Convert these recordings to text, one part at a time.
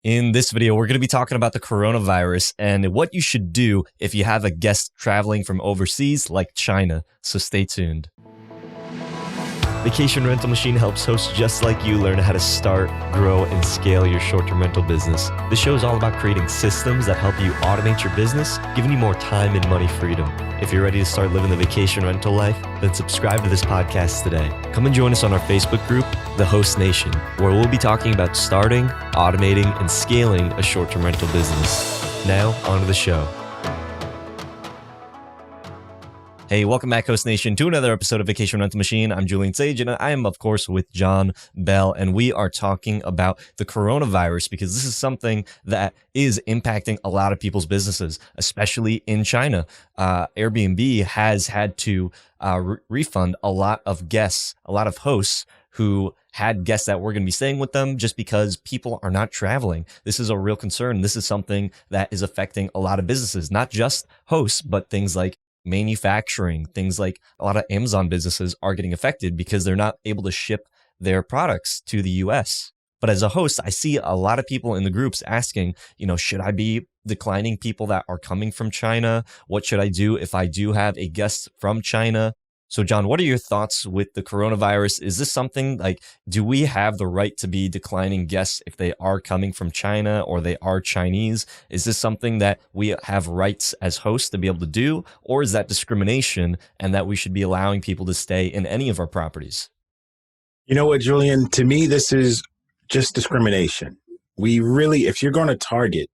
In this video, we're going to be talking about the coronavirus and what you should do if you have a guest traveling from overseas like China. So stay tuned. Vacation Rental Machine helps hosts just like you learn how to start, grow, and scale your short-term rental business. This show is all about creating systems that help you automate your business, giving you more time and money freedom. If you're ready to start living the vacation rental life, then subscribe to this podcast today. Come and join us on our Facebook group, The Host Nation, where we'll be talking about starting, automating, and scaling a short-term rental business. Now, on to the show. Hey, welcome back, Host Nation, to another episode of Vacation Rental Machine. I'm Julian Sage, and I am, of course, with John Bell, and we are talking about the coronavirus because this is something that is impacting a lot of people's businesses, especially in China. Airbnb has had to refund a lot of guests, a lot of hosts who had guests that were going to be staying with them just because people are not traveling. This is a real concern. This is something that is affecting a lot of businesses, not just hosts, but things like manufacturing, things like a lot of Amazon businesses are getting affected because they're not able to ship their products to the US. But as a host, I see a lot of people in the groups asking, should I be declining people that are coming from China? What should I do if I do have a guest from China? So John, what are your thoughts with the coronavirus? Is this something do we have the right to be declining guests if they are coming from China or they are Chinese? Is this something that we have rights as hosts to be able to do? Or is that discrimination and that we should be allowing people to stay in any of our properties? You know what, Julian? To me, this is just discrimination. If you're going to target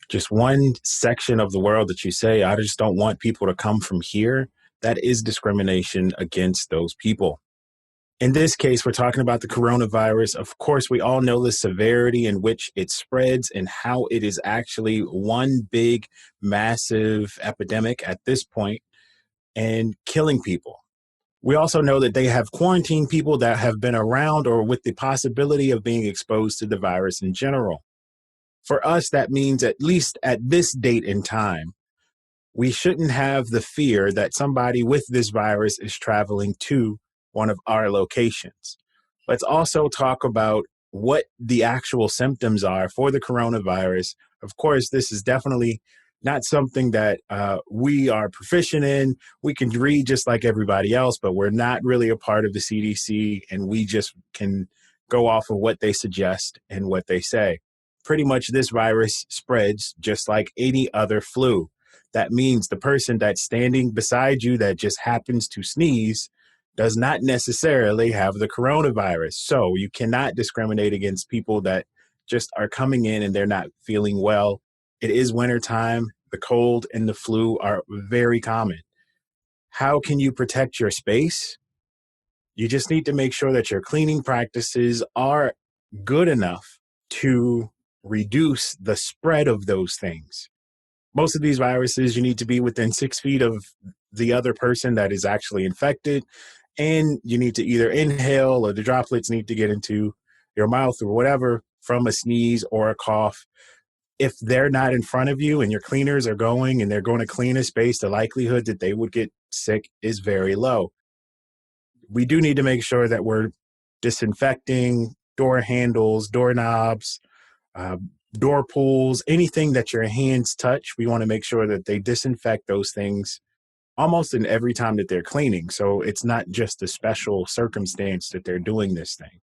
just one section of the world that you say, I just don't want people to come from here, that is discrimination against those people. In this case, we're talking about the coronavirus. Of course, we all know the severity in which it spreads and how it is actually one big, massive epidemic at this point and killing people. We also know that they have quarantined people that have been around or with the possibility of being exposed to the virus in general. For us, that means at least at this date and time, we shouldn't have the fear that somebody with this virus is traveling to one of our locations. Let's also talk about what the actual symptoms are for the coronavirus. Of course, this is definitely not something that we are proficient in. We can read just like everybody else, but we're not really a part of the CDC, and we just can go off of what they suggest and what they say. Pretty much this virus spreads just like any other flu. That means the person that's standing beside you that just happens to sneeze does not necessarily have the coronavirus. So you cannot discriminate against people that just are coming in and they're not feeling well. It is wintertime. The cold and the flu are very common. How can you protect your space? You just need to make sure that your cleaning practices are good enough to reduce the spread of those things. Most of these viruses, you need to be within 6 feet of the other person that is actually infected, and you need to either inhale or the droplets need to get into your mouth or whatever from a sneeze or a cough. If they're not in front of you and your cleaners are going and they're going to clean a space, the likelihood that they would get sick is very low. We do need to make sure that we're disinfecting door handles, doorknobs, door pulls, anything that your hands touch. We want to make sure that they disinfect those things almost in every time that they're cleaning. So it's not just a special circumstance that they're doing this thing.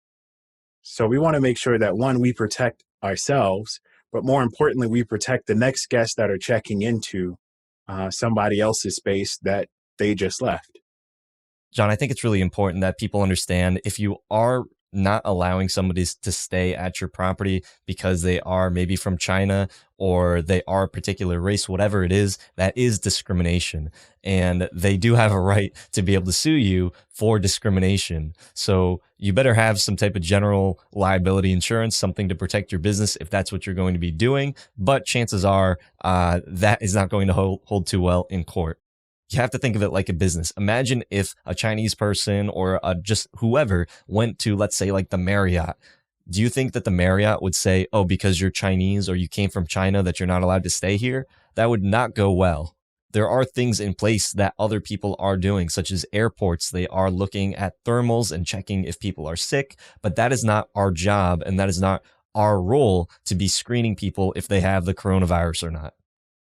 So we want to make sure that, one, we protect ourselves, but more importantly, we protect the next guests that are checking into somebody else's space that they just left. John, I think it's really important that people understand if you are not allowing somebody to stay at your property because they are maybe from China or they are a particular race, whatever it is, that is discrimination. And they do have a right to be able to sue you for discrimination. So you better have some type of general liability insurance, something to protect your business if that's what you're going to be doing. But chances are that is not going to hold too well in court. You have to think of it like a business. Imagine if a Chinese person or just whoever went to, let's say, like the Marriott. Do you think that the Marriott would say, oh, because you're Chinese or you came from China that you're not allowed to stay here? That would not go well. There are things in place that other people are doing, such as airports. They are looking at thermals and checking if people are sick, but that is not our job and that is not our role to be screening people if they have the coronavirus or not.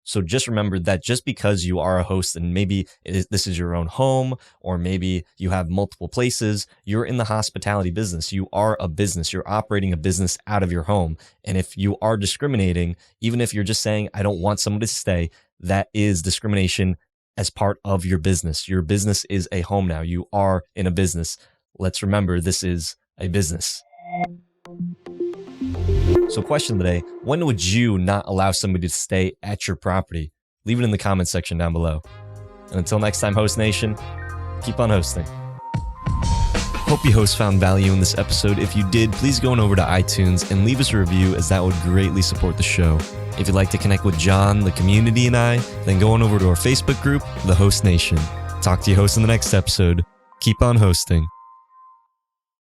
So just remember that just because you are a host and maybe this is your own home, or maybe you have multiple places, you're in the hospitality business. You are a business. You're operating a business out of your home. And if you are discriminating, even if you're just saying, I don't want someone to stay, that is discrimination as part of your business. Your business is a home now. You are in a business. Let's remember this is a business. So question today, when would you not allow somebody to stay at your property? Leave it in the comments section down below. And until next time, Host Nation, keep on hosting. Hope you hosts found value in this episode. If you did, please go on over to iTunes and leave us a review, as that would greatly support the show. If you'd like to connect with John, the community, and I, then go on over to our Facebook group, The Host Nation. Talk to you hosts in the next episode. Keep on hosting.